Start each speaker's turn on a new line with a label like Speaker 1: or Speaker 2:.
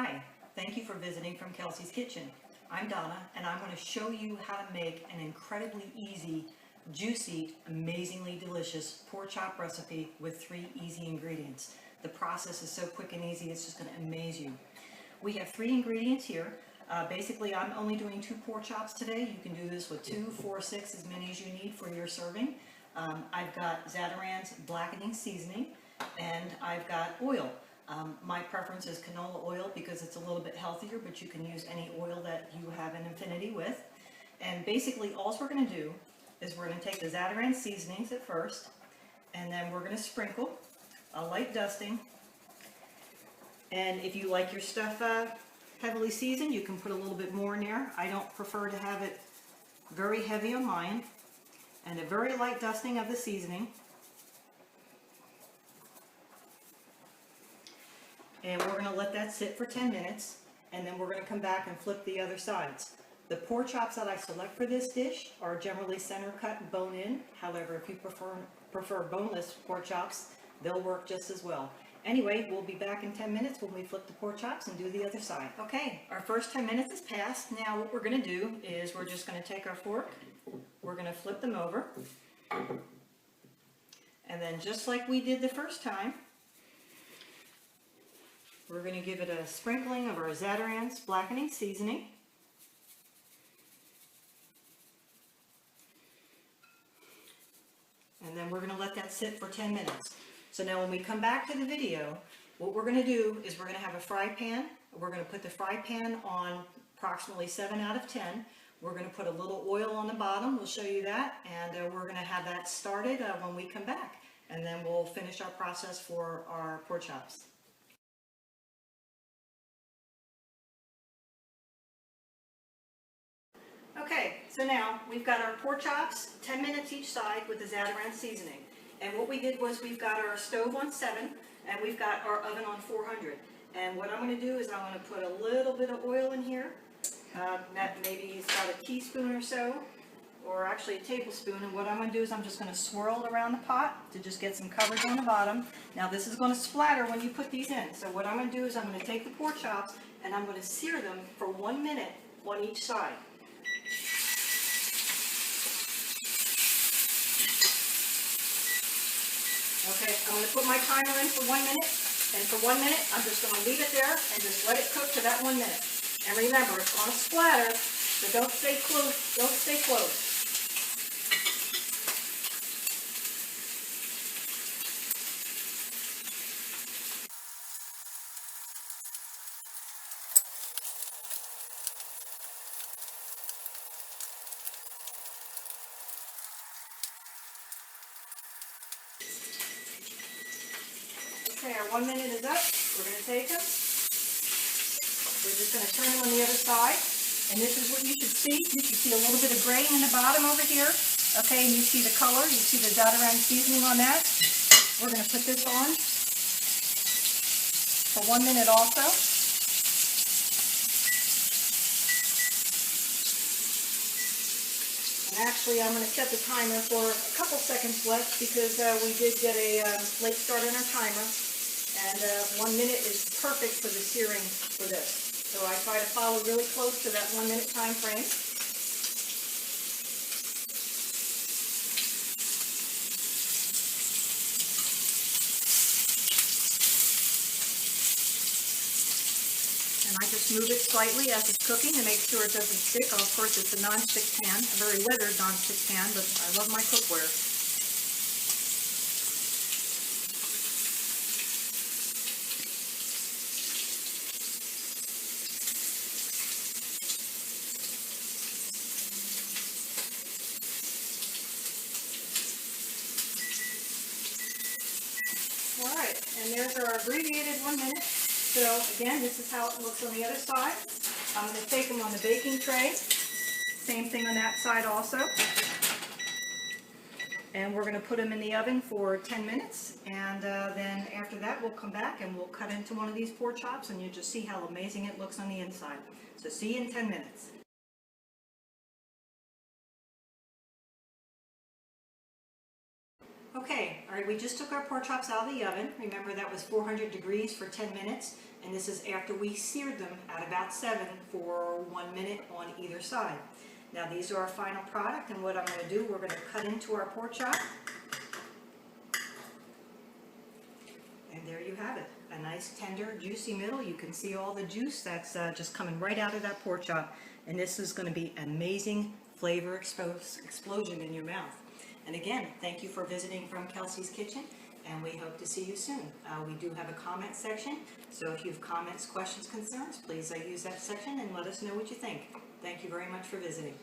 Speaker 1: Hi, thank you for visiting from Kelsey's Kitchen. I'm Donna, and I'm going to show you how to make an incredibly easy, juicy, amazingly delicious pork chop recipe with 3 easy ingredients. The process is so quick and easy, it's just going to amaze you. We have 3 ingredients here. Basically, I'm only doing 2 pork chops today. You can do this with 2, 4, 6, as many as you need for your serving. I've got Zatarain's blackening seasoning, and I've got oil. My preference is canola oil because it's a little bit healthier, but you can use any oil that you have an affinity with. And basically, all we're going to do is we're going to take the Zatarain seasonings at first, and then we're going to sprinkle a light dusting. And if you like your stuff heavily seasoned, you can put a little bit more in there. I don't prefer to have it very heavy on mine. And a very light dusting of the seasoning. And we're going to let that sit for 10 minutes, and then we're going to come back and flip the other sides. The pork chops that I select for this dish are generally center cut and bone in. However, if you prefer boneless pork chops, they'll work just as well. Anyway, we'll be back in 10 minutes when we flip the pork chops and do the other side. Okay, our first 10 minutes has passed. Now what we're going to do is we're just going to take our fork, we're going to flip them over, and then just like we did the first time, we're going to give it a sprinkling of our Zatarain's blackening seasoning. And then we're going to let that sit for 10 minutes. So now when we come back to the video, what we're going to do is we're going to have a fry pan. We're going to put the fry pan on approximately 7 out of 10. We're going to put a little oil on the bottom. We'll show you that. And we're going to have that started when we come back. And then we'll finish our process for our pork chops. Okay, so now we've got our pork chops, 10 minutes each side with the Zatarain seasoning. And what we did was we've got our stove on 7 and we've got our oven on 400. And what I'm going to do is I'm going to put a little bit of oil in here. That maybe it's about a teaspoon or so, or actually a tablespoon. And what I'm going to do is I'm just going to swirl it around the pot to just get some coverage on the bottom. Now this is going to splatter when you put these in. So what I'm going to do is I'm going to take the pork chops and I'm going to sear them for 1 minute on each side. Okay, I'm going to put my timer in for 1 minute, and for 1 minute, I'm just going to leave it there and just let it cook for that 1 minute. And remember, it's going to splatter, so don't stay close. Don't stay close. Okay, our 1 minute is up. We're going to take them. We're just going to turn them on the other side. And this is what you should see. You should see a little bit of gray in the bottom over here. Okay, and you see the color. You see the Zatarain seasoning on that. We're going to put this on for 1 minute also. And actually, I'm going to set the timer for a couple seconds left because we did get a late start on our timer. And 1 minute is perfect for the searing for this. So I try to follow really close to that 1 minute time frame. And I just move it slightly as it's cooking to make sure it doesn't stick. Of course, it's a non-stick pan, a very weathered non-stick pan, but I love my cookware. Alright, and there's our abbreviated 1 minute. So again, this is how it looks on the other side. I'm going to take them on the baking tray. Same thing on that side also. And we're going to put them in the oven for 10 minutes. And then after that, we'll come back and we'll cut into one of these pork chops and you'll just see how amazing it looks on the inside. So see you in 10 minutes. Okay, all right, we just took our pork chops out of the oven. Remember that was 400 degrees for 10 minutes. And this is after we seared them at about 7 for 1 minute on either side. Now these are our final product, and what I'm going to do, we're going to cut into our pork chop. And there you have it, a nice tender juicy middle. You can see all the juice that's just coming right out of that pork chop, and this is going to be amazing flavor explosion in your mouth. And again, thank you for visiting from Kelsey's Kitchen, and we hope to see you soon. We do have a comment section, so if you have comments, questions, concerns, please use that section and let us know what you think. Thank you very much for visiting.